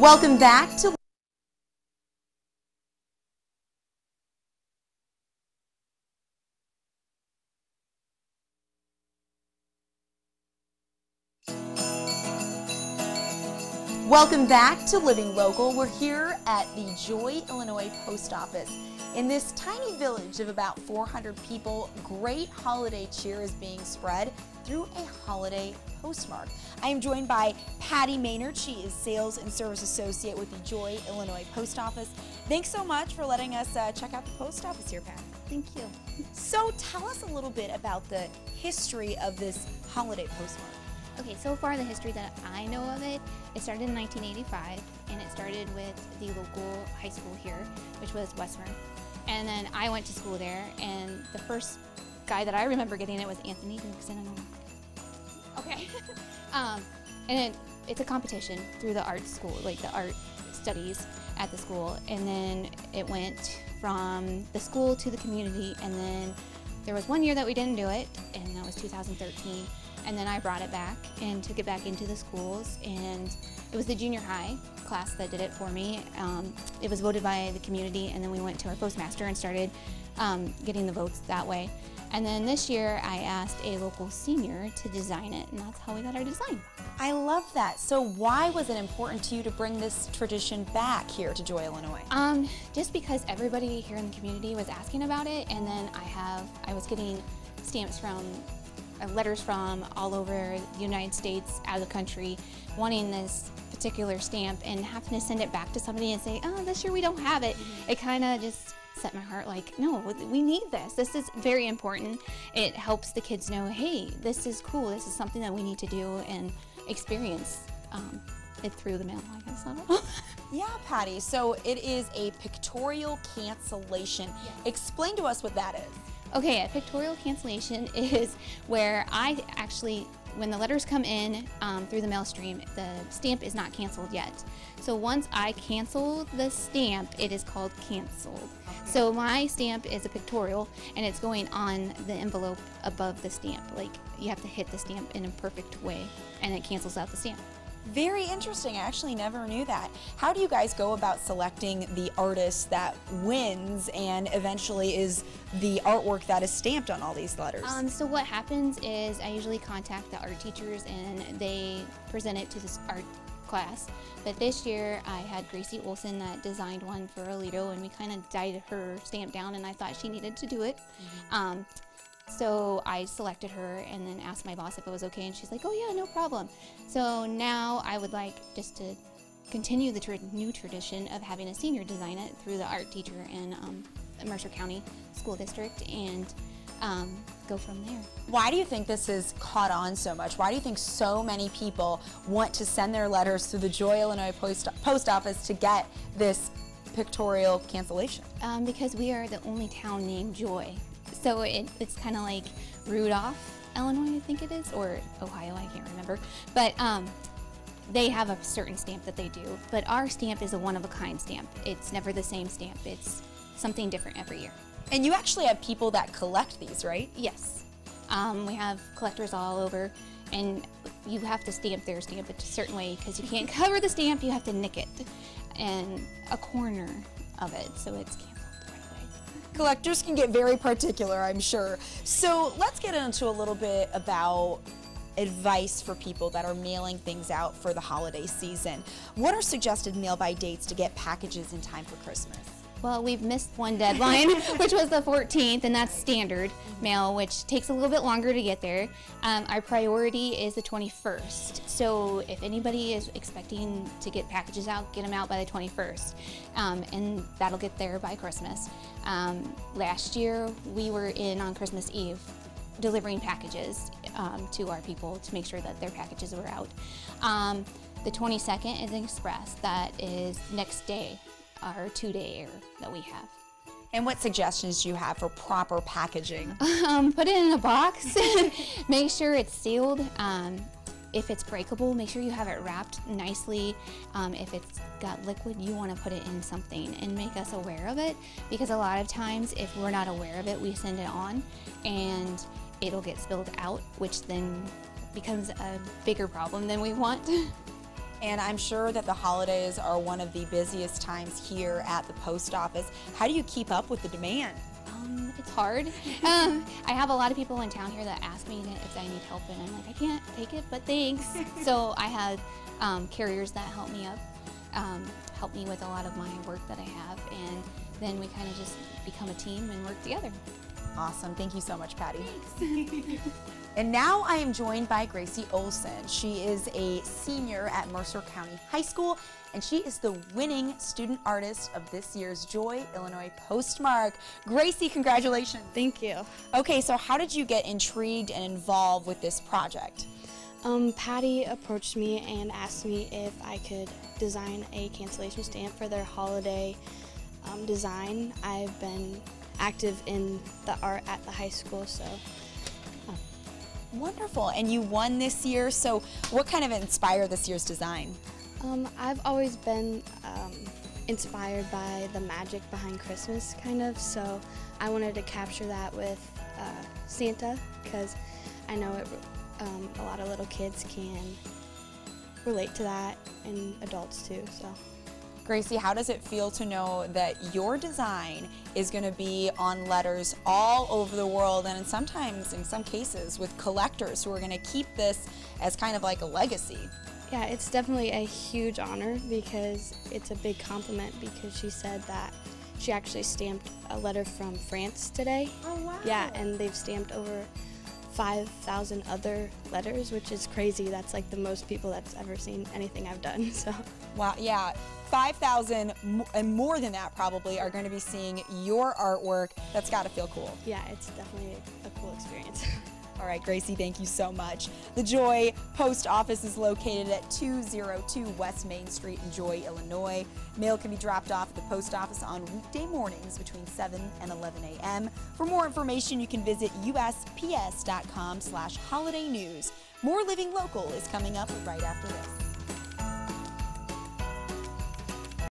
Welcome back to Living Local. We're here at the Joy, Illinois Post Office. In this tiny village of about 400 people, great holiday cheer is being spread through a holiday postmark. I am joined by Patty Maynard. She is Sales and Service Associate with the Joy, Illinois Post Office. Thanks so much for letting us check out the post office here, Patty. Thank you. So tell us a little bit about the history of this holiday postmark. Okay, so far the history that I know of it started in 1985, and it started with the local high school here, which was Westmere. And then I went to school there, and the first guy that I remember getting it was Anthony Dixon. Okay. And it's a competition through the art school, like the art studies at the school. And then it went from the school to the community, and then there was one year that we didn't do it, and that was 2013. And then I brought it back and took it back into the schools, and it was the junior high class that did it for me. It was voted by the community, and then we went to our postmaster and started getting the votes that way. And then this year I asked a local senior to design it, and that's how we got our design. I love that. So why was it important to you to bring this tradition back here to Joy, Illinois? Just because everybody here in the community was asking about it, and then I was getting stamps from letters from all over the United States, out of the country, wanting this particular stamp, and having to send it back to somebody and say, oh, this year we don't have it. It kind of just set my heart like, no, we need this. This is very important. It helps the kids know, hey, this is cool. This is something that we need to do and experience it through the mail, I guess. I don't know. Yeah, Patty, so it is a pictorial cancellation. Yes. Explain to us what that is. Okay, a pictorial cancellation is where I actually, when the letters come in through the mail stream, the stamp is not canceled yet. So once I cancel the stamp, it is called canceled. Okay. So my stamp is a pictorial, and it's going on the envelope above the stamp. Like, you have to hit the stamp in a perfect way, and it cancels out the stamp. Very interesting. I actually never knew that. How do you guys go about selecting the artist that wins and eventually is the artwork that is stamped on all these letters? So what happens is I usually contact the art teachers, and they present it to this art class. But this year I had Gracie Olson that designed one for Alito, and we kind of dyed her stamp down, and I thought she needed to do it. Mm-hmm. So I selected her and then asked my boss if it was okay, and she's like, oh yeah, no problem. So now I would like just to continue the new tradition of having a senior design it through the art teacher in Mercer County School District, and go from there. Why do you think this has caught on so much? Why do you think so many people want to send their letters to the Joy, Illinois Post Office to get this pictorial cancellation? Because we are the only town named Joy. So it's kind of like Rudolph, Illinois, I think it is, or Ohio, I can't remember. But they have a certain stamp that they do. But our stamp is a one-of-a-kind stamp. It's never the same stamp. It's something different every year. And you actually have people that collect these, right? Yes. We have collectors all over, and you have to stamp their stamp a certain way because you can't cover the stamp, you have to nick it and a corner of it so it's canceled. Collectors can get very particular, I'm sure. So let's get into a little bit about advice for people that are mailing things out for the holiday season. What are suggested mail-by dates to get packages in time for Christmas? Well, we've missed one deadline, which was the 14th, and that's standard mail, which takes a little bit longer to get there. Our priority is the 21st. So if anybody is expecting to get packages out, get them out by the 21st. And that'll get there by Christmas. Last year, we were in on Christmas Eve delivering packages to our people to make sure that their packages were out. The 22nd is an express. That is next day. Our 2-day air that we have. And what suggestions do you have for proper packaging? Put it in a box, make sure it's sealed. If it's breakable, make sure you have it wrapped nicely. If it's got liquid, you want to put it in something and make us aware of it, because a lot of times if we're not aware of it, we send it on and it'll get spilled out, which then becomes a bigger problem than we want. And I'm sure that the holidays are one of the busiest times here at the post office. How do you keep up with the demand? It's hard. I have a lot of people in town here that ask me if I need help, and I'm like, I can't take it, but thanks. So I had carriers that help me up, help me with a lot of my work that I have, and then we kind of just become a team and work together. Awesome. Thank you so much, Patty. And now I am joined by Gracie Olson. She is a senior at Mercer County High School, and she is the winning student artist of this year's Joy Illinois Postmark. Gracie, congratulations. Thank you. Okay, so how did you get intrigued and involved with this project? Patty approached me and asked me if I could design a cancellation stamp for their holiday design. I've been active in the art at the high school, so. Wonderful, and you won this year, so what kind of inspired this year's design? I've always been inspired by the magic behind Christmas, kind of, so I wanted to capture that with Santa, because I know a lot of little kids can relate to that, and adults too, so. Gracie, how does it feel to know that your design is going to be on letters all over the world, and sometimes, in some cases, with collectors who are going to keep this as kind of like a legacy? Yeah, it's definitely a huge honor because it's a big compliment, because she said that she actually stamped a letter from France today. Oh, wow. Yeah, and they've stamped over 5,000 other letters, which is crazy. That's like the most people that's ever seen anything I've done, so. Wow, yeah. 5,000 and more than that probably are going to be seeing your artwork. That's got to feel cool. Yeah, it's definitely a cool experience. All right, Gracie, thank you so much. The Joy Post Office is located at 202 West Main Street in Joy, Illinois. Mail can be dropped off at the post office on weekday mornings between 7 and 11 a.m. For more information, you can visit usps.com/holiday news. More Living Local is coming up right after this.